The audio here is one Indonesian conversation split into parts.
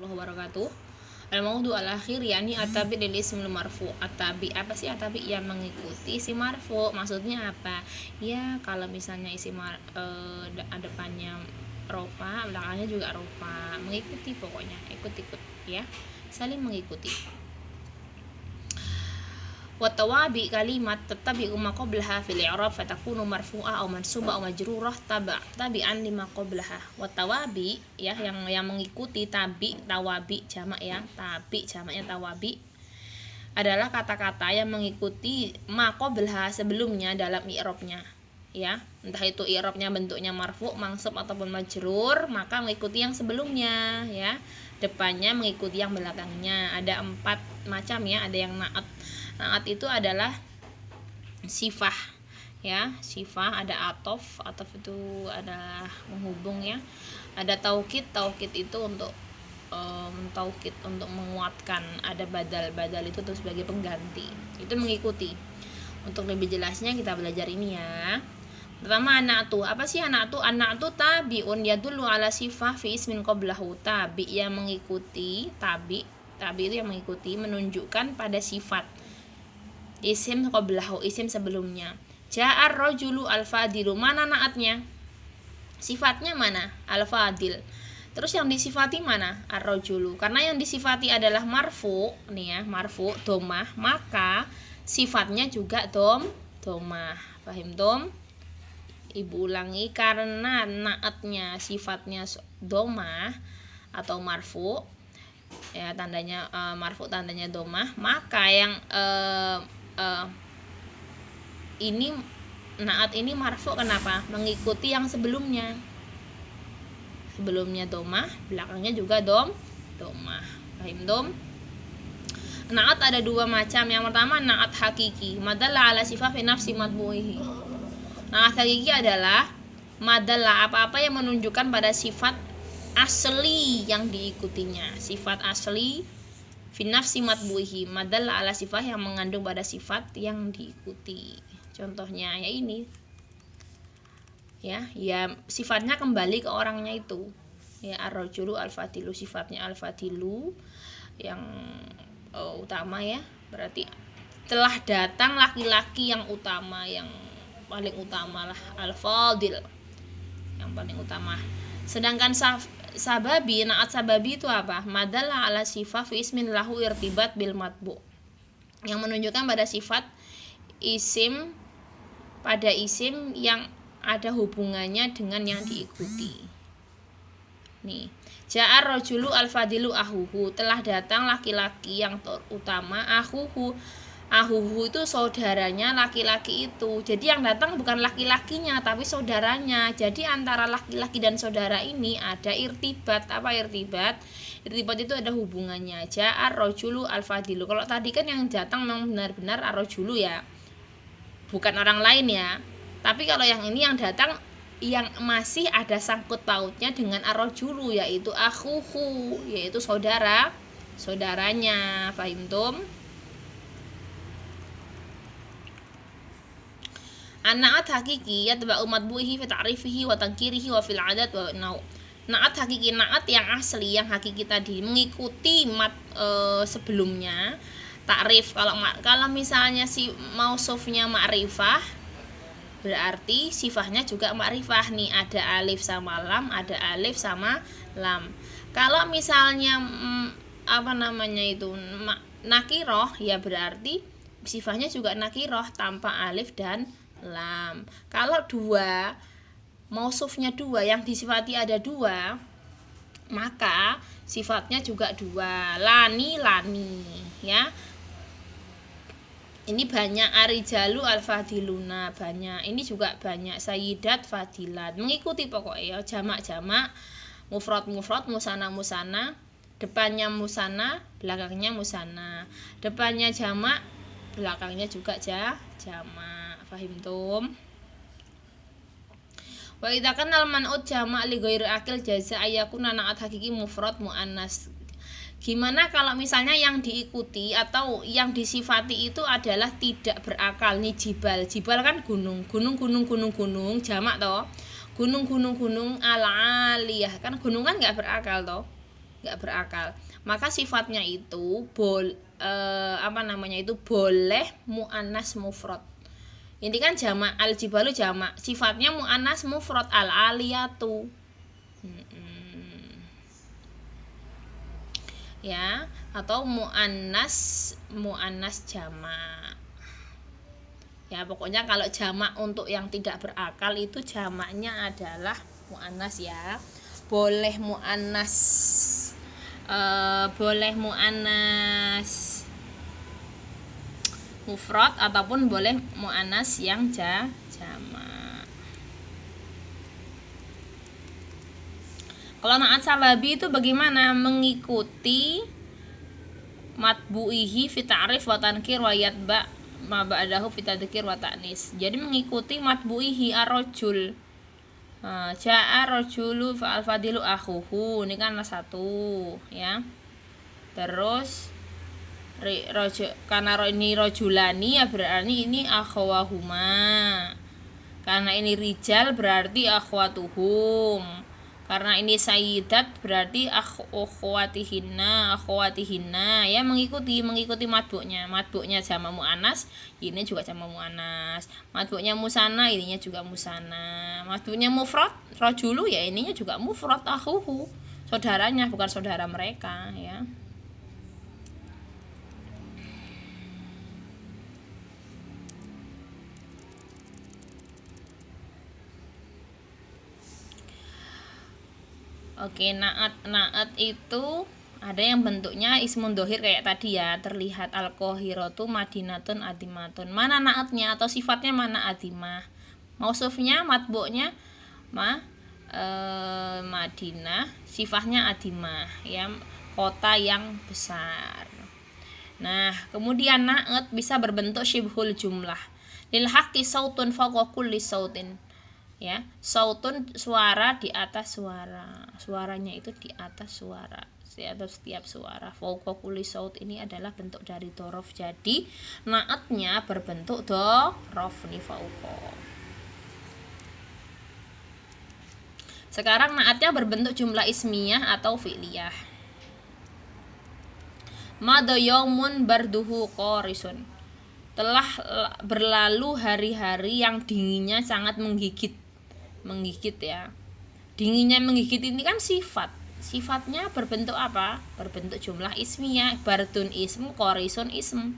warahmatullahi wabarakatuh. Al-maudu al-akhir yakni at-tabi' lil ismil marfu. At-tabi, apa sih at-tabi? Yang mengikuti isim marfu. Maksudnya apa? Ya kalau misalnya isim depannya rofa, belakangnya juga rofa, mengikuti, pokoknya ikut-ikut ya, saling mengikuti. Watawabi kalimat tattabi'u ma qablaha fil i'rab fatakunu marfu'ah aw mansubah aw majrurah tabi'an lima qablaha. Watawabi ya, yang mengikuti tabi, tawabi jamak ya, tabi jamaknya tawabi adalah kata-kata yang mengikuti ma qablaha sebelumnya dalam i'rabnya ya, entah itu i'rabnya bentuknya marfu', mansub ataupun majrur, maka mengikuti yang sebelumnya ya, depannya mengikuti yang belakangnya. Ada 4 macam ya, ada yang na'at. Na'at itu adalah sifah ya, sifah, ada atof itu adalah menghubung ya, ada taukid itu untuk taukid, untuk menguatkan, ada badal itu terus sebagai pengganti, itu mengikuti. Untuk lebih jelasnya kita belajar ini ya. Pertama ana'tu, apa sih ana'tu? Ana'tu tabi'un yadullu ala sifah fi ismin qablahu. Tabi yang mengikuti, tabi itu yang mengikuti, menunjukkan pada sifat isim qablahu, isim sebelumnya. Ja'ar rajulu al-fadilu, mana naatnya? Sifatnya mana? Al-fadil. Terus yang disifati mana? Ar-rajulu. Karena yang disifati adalah marfu, nih ya, marfu domah, maka sifatnya juga domah. Paham dom? Ibu ulangi, karena naatnya sifatnya domah atau marfu ya, tandanya marfu, tandanya domah, maka yang ini naat ini marfu. Kenapa? Mengikuti yang sebelumnya domah, belakangnya juga domah. Paham dom? Naat ada 2 macam. Yang pertama naat hakiki, madalla ala sifah fi nafsi matbu'ihi. Naat hakiki adalah madalla, apa-apa yang menunjukkan pada sifat asli yang diikutinya, sifat asli fi nafsi matbu'ihi, madalla ala sifah yang mengandung pada sifat yang diikuti. Contohnya ya ini ya sifatnya kembali ke orangnya itu ya, ar-rajulu al-fadilu, sifatnya al-fadilu yang utama ya, berarti telah datang laki-laki yang utama, yang paling utama lah, al-fadil, yang paling utama. Sedangkan sababi, naat sababi itu apa? Madalla ala sifah fi ismin lahu irtibat bil matbu, yang menunjukkan pada sifat isim, pada isim yang ada hubungannya dengan yang diikuti. Nih, ja'ar rajulu al-fadilu ahuhu, telah datang laki-laki yang terutama, ahuhu itu saudaranya laki-laki itu. Jadi yang datang bukan laki-lakinya tapi saudaranya. Jadi antara laki-laki dan saudara ini ada irtibat. Apa irtibat? Irtibat itu ada hubungannya. Ja'ar rajulu al-fadilu. Kalau tadi kan yang datang memang benar-benar ar-rajulu ya, bukan orang lain ya. Tapi kalau yang ini yang datang yang masih ada sangkut pautnya dengan ar-rajulu, yaitu akhuhu, yaitu saudaranya. Fahim tum? An-na'at hakiki yatba'u matbu'ihi fi ta'rifihi wa tankirihi wa fil 'adat wa nau'. Na'at hakiki, na'at yang asli, yang hakiki tadi mengikuti sebelumnya. Ta'rif, kalau misalnya si mausufnya ma'rifah, berarti sifahnya juga ma'rifah nih, ada alif sama lam, ada alif sama lam. Kalau misalnya nakiroh ya, berarti sifahnya juga nakiroh tanpa alif dan lam. Kalau 2 mausufnya 2, yang disifati ada 2, maka sifatnya juga 2. Lani ya. Ini banyak arijalu al-fadiluna, banyak. Ini juga banyak sayyidat fadilat. Mengikuti pokoknya ya, jamak-jamak, mufrad, musana, depannya musana, belakangnya musana. Depannya jamak, belakangnya juga jamak. Fahim tum? Wa idza kana al-man'ut jamak li ghairi akil jaza ayakuna na'at hakiki mufrad muannas. Gimana kalau misalnya yang diikuti atau yang disifati itu adalah tidak berakal nih? Jibal kan gunung, jamak toh. Gunung al-aliyah, kan gunung kan enggak berakal toh. nggak berakal. Maka sifatnya itu boleh muannas mufrad. Ini kan jamak, al-jibalu jamak, sifatnya muannas mufrad, al-aliyatu. Ya, atau muannas jamak. Ya, pokoknya kalau jamak untuk yang tidak berakal itu jamaknya adalah muannas ya. Boleh muannas mufrad ataupun boleh muannas yang jamak. Kalau na'at salabi itu bagaimana? Mengikuti matbu'ihi fi ta'rif wa tankir wa yatba ma ba'dahu fi tadhkir wa ta'nis. Jadi mengikuti matbu'ihi ar-rajul. Ja'a rajulu fa al-fadilu akhuhu. Ini kan satu ya. Terus karena ini rajulani ya berarti ini akhwahuma. Karena ini rijal berarti akhwatuhum. Karena ini sayyidat berarti akhwatihinna ya, mengikuti matbu'nya jamak muannas, ini juga jamak muannas. Matbu'nya musanna, ininya juga musanna. Matbu'nya mufrad rajulu ya, ininya juga mufrad akhuhu, saudaranya bukan saudara mereka ya. Oke, naat itu ada yang bentuknya ismun dohir kayak tadi ya, terlihat al-qahiratu madinatun adimatun. Mana naatnya atau sifatnya mana adimah? Mausufnya matbu'nya Madinah, sifatnya adimah ya, kota yang besar. Nah, kemudian naat bisa berbentuk syibhul jumlah. Lil haqqi sautun fawqa kulli sautin. Ya, sautun suara di atas suara, suaranya itu di atas suara, di atas setiap suara. Fawqa kulli saut ini adalah bentuk dari dhorof, jadi naatnya berbentuk dhorof nih, fawqa. Sekarang naatnya berbentuk jumlah ismiyah atau fi'liyah. Mada yaumun barduhu qarisun. Telah berlalu hari-hari yang dinginnya sangat menggigit ya. Dinginnya menggigit ini kan sifatnya berbentuk apa? Berbentuk jumlah ismiyah. Bardun ism, qarisun ism.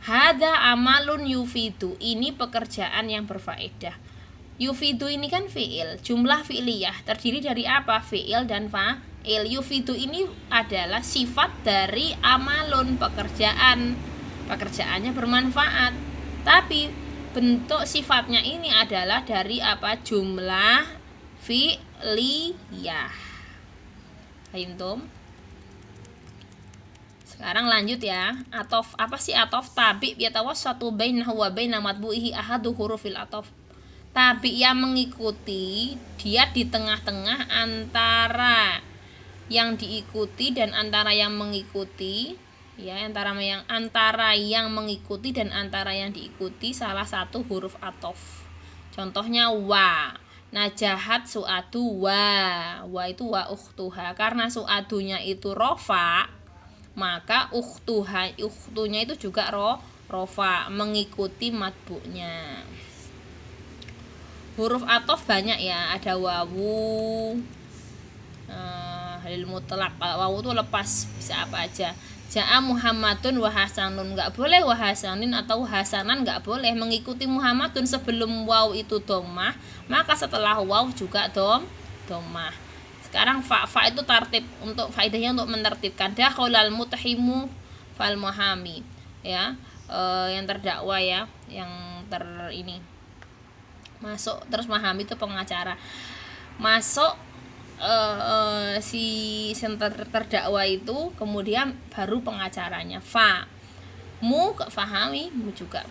Hada amalun yufidu, ini pekerjaan yang berfaedah. Yufidu ini kan fi'il, jumlah fi'liyah terdiri dari apa? Fi'il dan fa'il. Yufidu ini adalah sifat dari amalun, pekerjaannya bermanfaat. Tapi bentuk sifatnya ini adalah dari apa? Jumlah fi'liyah. Paham? Sekarang lanjut ya. Atof, apa sih atof? Tabi yatawassatu bainahu wa baina matbu'ihi ahadu hurufil atof. Tabi yang mengikuti, dia di tengah-tengah antara yang diikuti dan antara yang mengikuti ya, antara yang mengikuti dan antara yang diikuti salah satu huruf atof. Contohnya wa, najahat su'adu wa itu wa ukhtuha. Karena su'adunya itu rofa, maka ukhtunya itu juga rofa, mengikuti matbu'nya. Huruf atof banyak ya, ada wawu, halil mutlak. Kalau wawu itu lepas, bisa apa aja. Ja'a Muhammadun wa Hasanun, enggak boleh wa Hasanin atau Hasanan, enggak boleh. Mengikuti Muhammadun sebelum waw itu dhammah, maka setelah waw juga dhammah. Sekarang fa itu tartib, untuk faedahnya untuk menertibkan. Dakhalal mutahimu fal muhami ya, yang terdakwa ya, yang ini masuk, terus mahami itu pengacara. Masuk si terdakwa itu, kemudian baru pengacaranya. Fa mu fahami, mu juga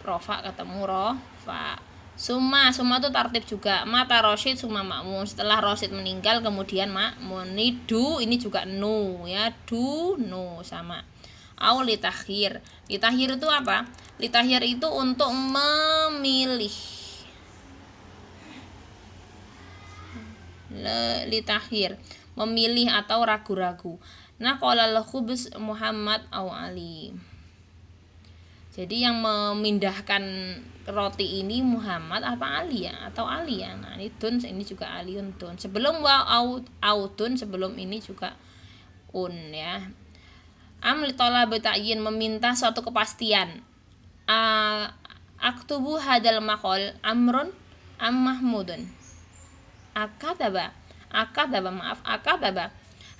rofa, ketemu rofa. Summa itu tartib juga. Mata Rosyid summa makmun, setelah Rosyid meninggal kemudian makmun. Du ini juga nu ya, du nu sama. Au litakhir. Litakhir itu apa? Litakhir itu untuk memilih. Litakhir memilih atau ragu-ragu. Nah, qalal khubz Muhammad au Ali. Jadi yang memindahkan roti ini Muhammad apa Ali ya? Atau Ali ya. Nah, ini dun, ini juga aliun dun. Sebelum au dun, sebelum ini juga un ya. Amli talab ta'yin, meminta suatu kepastian. Aktubu hadal maqal amrun am mahmudun. Akataba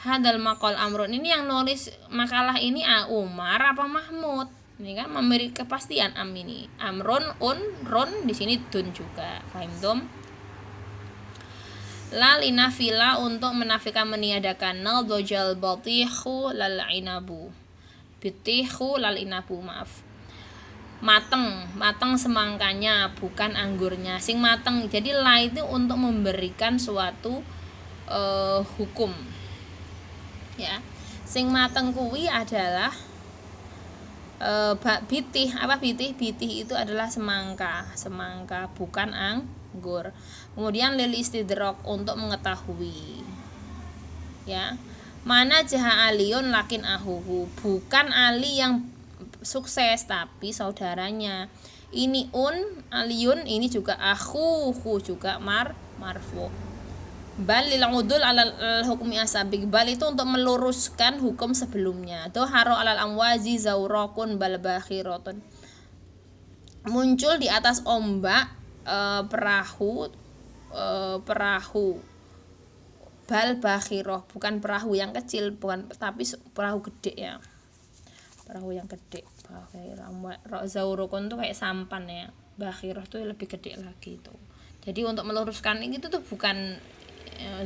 hadal maqal amrun, ini yang nulis makalah ini Umar apa Mahmud. Ini kan memberi kepastian am ini. Amrun, ron di sini dun juga. Fahimtum? La linafila, untuk menafikan meniadakan. Nadojal batihu lal inabu. Bitihu lal inabu, maaf. Mateng semangkanya, bukan anggurnya. Sing mateng. Jadi la itu untuk memberikan suatu hukum. Ya. Sing mateng kuwi adalah bitih. Apa bitih? Bitih itu adalah semangka bukan anggur. Kemudian lil istidrok, untuk mengetahui ya, mana jaha aliyun lakin ahuhu, bukan Ali yang sukses tapi saudaranya. Ini aliyun, ini juga ahuhu, juga marfu. Bal lil udul alal hukmi asabik, bal itu untuk meluruskan hukum sebelumnya. Doharo alal amwazi zaurokun bal bakhiratun, muncul di atas ombak perahu bal bakhiroh, bukan perahu yang kecil, bukan, tapi perahu gede ya, perahu yang gede. Zaurokun tuh kayak sampan ya, bakhiroh tuh lebih gede lagi itu. Jadi untuk meluruskan ini tuh bukan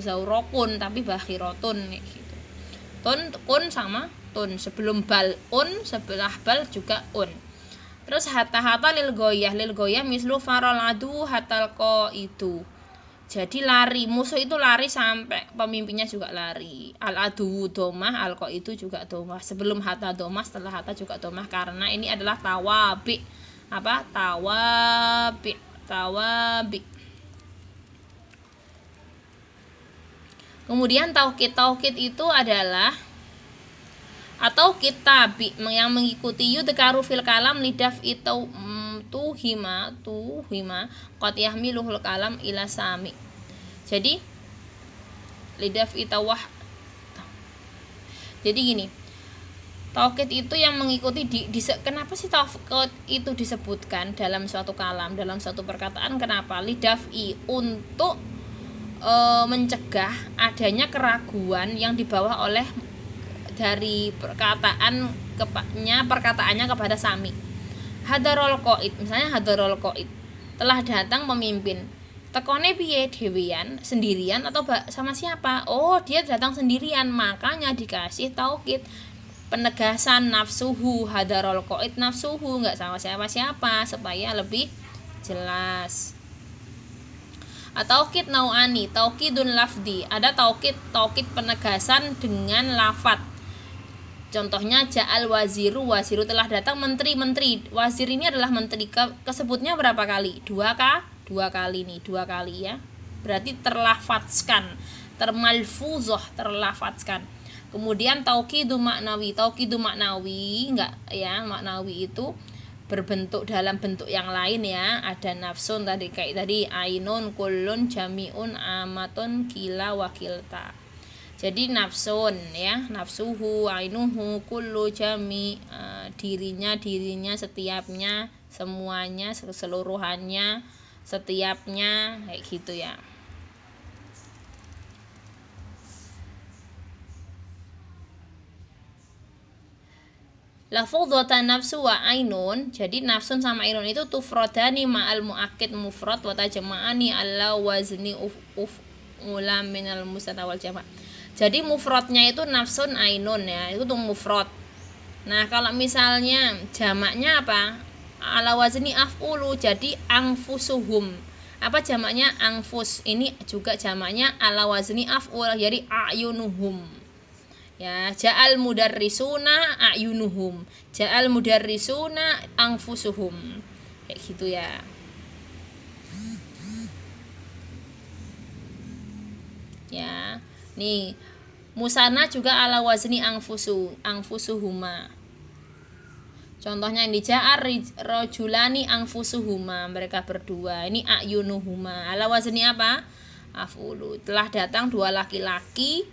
zaurokun tapi bakhirotun gitu. Kun sama tun, sebelum bal sebelah bal juga un. Terus hatta lil goyah mislu farol adu hatal ko itu. Jadi lari, musuh itu lari sampai pemimpinnya juga lari. Al adu domah, al ko itu juga domah. Sebelum hatta domah, setelah hatta juga domah, karena ini adalah tawabi. Apa? Tawabi. Kemudian taukid itu adalah atau kitabi yang mengikuti yudkaru fil kalam lidaf itu tuhima qad yahmiluhul kalam ila sami. Jadi lidaf itawah. Jadi gini, taukid itu yang mengikuti kenapa sih taukid itu disebutkan dalam suatu kalam, dalam suatu perkataan? Kenapa? Lidafi, untuk mencegah adanya keraguan yang dibawa oleh dari perkataannya kepada sami. Hadarul qaid, misalnya hadarul qaid, telah datang pemimpin. Tekone piye? Dewian, sendirian atau sama siapa? Oh, dia datang sendirian, makanya dikasih taukid, penegasan nafsuhu. Hadarul qaid nafsuhu, enggak sama siapa-siapa, supaya lebih jelas. Taukid nau'ani, taukidun lafdi, ada taukid penegasan dengan lafat. Contohnya ja'al waziru telah datang menteri. Wazir ini adalah menteri, kesebutnya berapa kali? Dua kali nih, dua kali ya. Berarti terlafatskan, terlafatskan. Kemudian taukidu maknawi enggak ya, maknawi itu berbentuk dalam bentuk yang lain ya. Ada nafsun tadi, kayak tadi ainun, kullun, jami'un, amatun, kila, wakilta. Jadi nafsun ya, nafsuhu, ainuhu, kullu, jami, dirinya, setiapnya, semuanya, keseluruhannya, setiapnya, kayak gitu ya. Lafadhatan nafsu wa ainun, jadi nafsun sama ainun itu tufradani ma'al mu'akkid mufrad wa tajma'ani ala wazni ulam minal musanna wal jama'. Jadi mufradnya itu nafsun ainun ya, itu tuh mufrad. Nah, kalau misalnya jamaknya apa? Ala wazni af'ulu, jadi angfusuhum. Apa jamaknya? Angfus. Ini juga jamaknya ala wazni af'ul, jadi a'yunuhum. Ya, ja'al mudarrisuna a'yunuhum, ja'al mudarrisuna angfusuhum, kayak gitu ya. Ya, nih Musanna juga ala wazni angfusuhuma. Contohnya ini ja'ar rajulani angfusuhuma, mereka berdua. Ini a'yunuhuma. Ala wazni apa? Af'ulu. Telah datang dua laki-laki,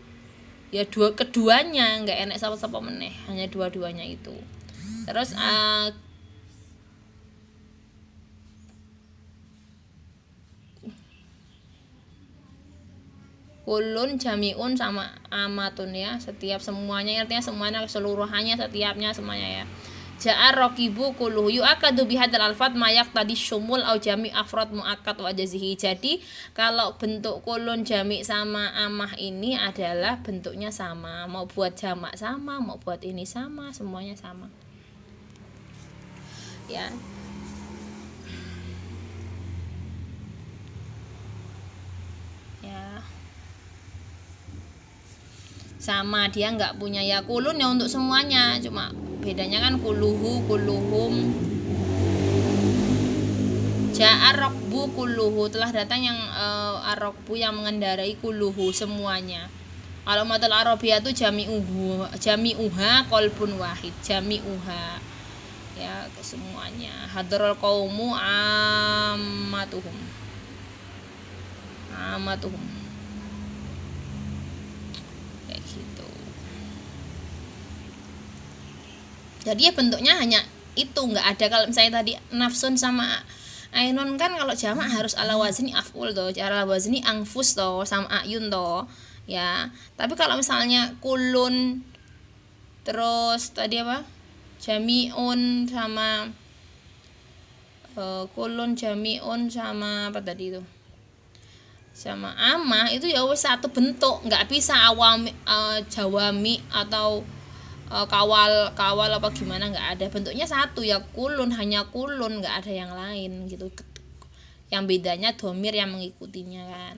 ya keduanya, enggak enak sapa-sapa meneh, hanya dua-duanya itu. Terus kulun jami'un sama amatun ya, setiap semuanya, artinya semuanya, keseluruhannya, setiapnya, semuanya ya. Ja'ar raqibu kulluhu yu'akadu bihadzal alfat mayak tadi syumul au jami' afrad mu'akkad wa jazihi. Jadi kalau bentuk kulun jami' sama amah ini adalah bentuknya sama, mau buat jamak sama, mau buat ini sama, semuanya sama ya. Sama, dia nggak punya ya kulun ya untuk semuanya, cuma bedanya kan kuluhu, kuluhum. Ja'ar rokbu kuluhu, telah datang yang arokbu yang mengendarai kuluhu, semuanya. Kalau matul arabiyah itu jami'uha qalbun wahid, jami'uha ya, semuanya. Hadarul qaumu ammatuhum kayak gitu. Jadi ya bentuknya hanya itu, nggak ada. Kalau misalnya tadi nafsun sama ainun kan kalau jamak harus ala wazni af'ul toh, ala wazni angfus toh, sama ayun toh ya. Tapi kalau misalnya kulun terus tadi apa, jami'un sama kulun jami'un sama apa tadi itu, sama amah, itu ya wis satu bentuk, nggak bisa awami jawami atau kawal apa gimana, nggak ada, bentuknya satu ya, kulun, hanya kulun, nggak ada yang lain gitu. Yang bedanya domir yang mengikutinya kan.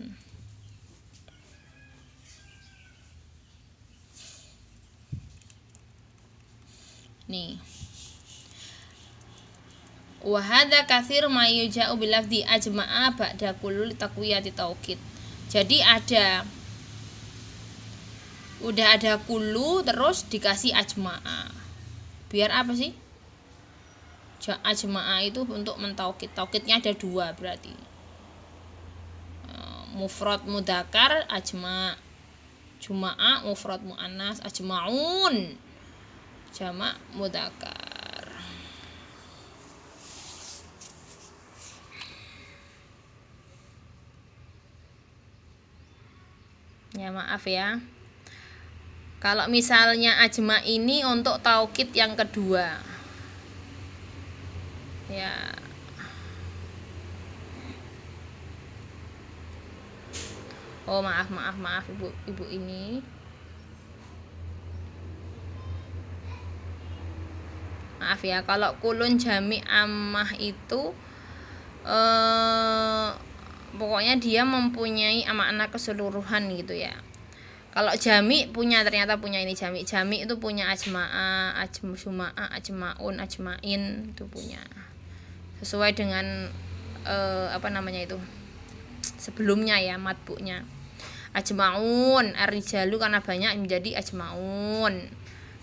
Nih, wa hadza katsir ma yuja'u bil lafzi ajma'a ba'da kulli taqwiyati taukid. Jadi udah ada kulu terus dikasih ajma'a. Biar apa sih? Ajma'a itu untuk mentaukid. Taukidnya ada dua berarti. Mufrad mudzakkar ajma', juma'a mufrad muannas ajma'un, jamak mudzakkar. Ya maaf ya. Kalau misalnya ajma ini untuk taukid yang kedua. Ya. Oh, maaf Ibu ini. Maaf ya, kalau kulun jami ammah itu pokoknya dia mempunyai makna keseluruhan gitu ya. Kalau jami ternyata punya ini, jami itu punya ajma'a, ajmusuma'a, ajma'un, ajma'in, itu punya. Sesuai dengan apa namanya itu sebelumnya ya, matbu'nya. Ajma'un, ar-rijalu karena banyak menjadi ajma'un.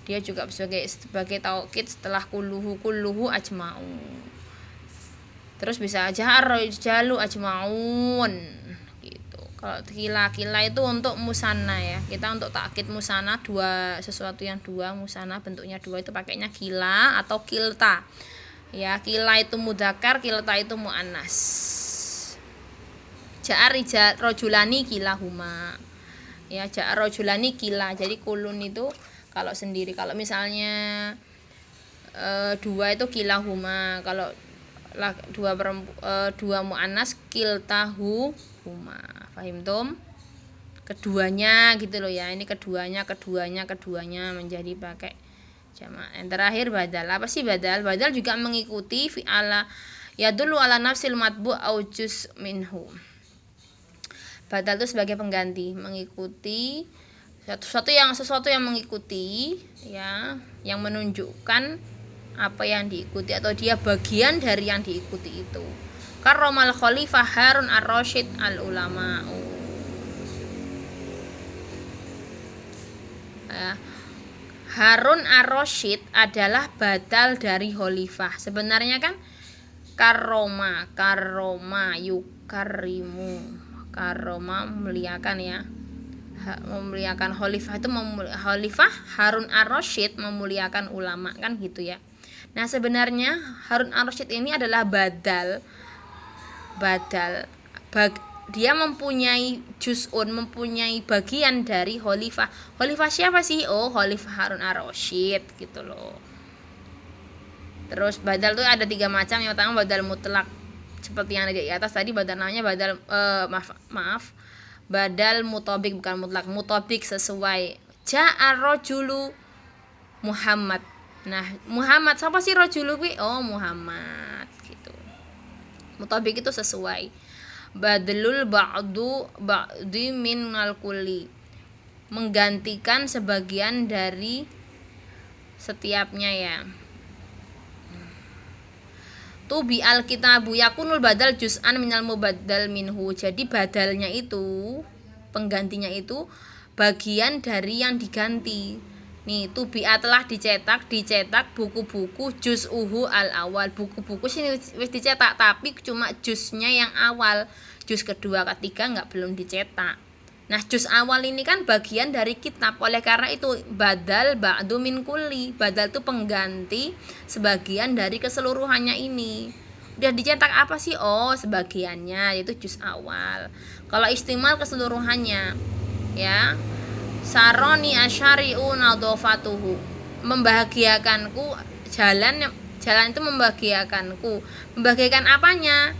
Dia juga sebagai taukid setelah kulluhu ajma'un. Terus bisa aja ar-rijalu ajma'un. Kalau kila itu untuk musanna ya, kita untuk takkid musanna dua, sesuatu yang dua, musanna bentuknya dua, itu pakainya kila atau kilta ya. Kila itu mudzakkar, kilta itu muannas. Ja'a rajulani kilahuma ya, ja'a rajulani kila. Jadi kulun itu kalau sendiri, kalau misalnya dua itu kilahuma, kalau dua muannas kiltahuma. Paham tom? Keduanya gitu loh ya. Ini keduanya menjadi pakai jamak. Yang terakhir badal. Apa sih badal? Badal juga mengikuti fi'ala yadullu ala nafsil matbu' au juz minhu. Badal itu sebagai pengganti, mengikuti sesuatu yang mengikuti ya, yang menunjukkan apa yang diikuti atau dia bagian dari yang diikuti itu. Karromal Khalifah Harun ar-Rasyid al-Ulama'u. Harun ar-Rasyid adalah badal dari khalifah. Sebenarnya kan karoma yukarimu, karoma memuliakan ya, memuliakan khalifah itu khalifah Harun ar-Rasyid memuliakan ulama kan gitu ya. Nah sebenarnya Harun ar-Rasyid ini adalah badal dia mempunyai juz'un, mempunyai bagian dari khalifah. Khalifah siapa sih? Oh, khalifah Harun ar-Rasyid gitu loh. Terus badal tuh ada 3 macam. Yang pertama badal mutlak, seperti yang ada di atas tadi, badal namanya badal badal mutabik, bukan mutlak. Mutabik sesuai. Ja'ar rajulu Muhammad. Nah, Muhammad siapa sih rajulu kuwi? Oh, Muhammad gitu. Mutabik itu sesuai. Badlul ba'di min al-kulli, menggantikan sebagian dari setiapnya ya. Tubi al-kitabu yakunul badal juz'an minal mubaddal minhu. Jadi badalnya itu, penggantinya itu bagian dari yang diganti. Nih, tubi'a telah dicetak buku-buku juz'uhu al-awal. Buku-buku sini wis dicetak tapi cuma juznya yang awal. Juz kedua, ketiga belum dicetak. Nah, juz awal ini kan bagian dari kitab. Oleh karena itu badal ba'du min kulli. Badal itu pengganti sebagian dari keseluruhannya ini. Udah dicetak apa sih? Oh, sebagiannya, yaitu juz awal. Kalau istimal keseluruhannya ya. Saroni asyari'u nadhafatuhu, membahagiakanku jalan itu membahagiakanku. Membahagiakan apanya?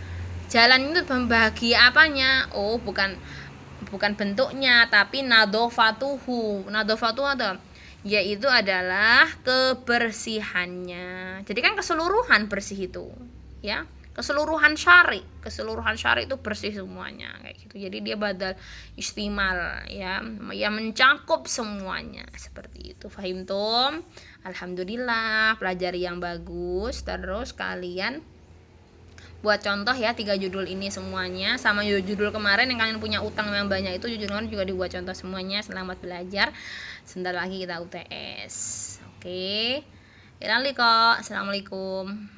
Jalan itu membahagia apanya? Oh, bukan bentuknya, tapi nadhafatuhu. Nadhafatuhu ada, yaitu adalah kebersihannya. Jadi kan keseluruhan bersih itu ya. Keseluruhan syari itu bersih semuanya kayak gitu. Jadi dia badal istimal ya, yang mencakup semuanya seperti itu. Fahim tum? Alhamdulillah, pelajari yang bagus. Terus kalian buat contoh ya 3 judul ini semuanya, sama judul kemarin yang kalian punya utang yang banyak itu, judul kemarin juga dibuat contoh semuanya. Selamat belajar. Sebentar lagi kita UTS. Oke. Assalamualaikum.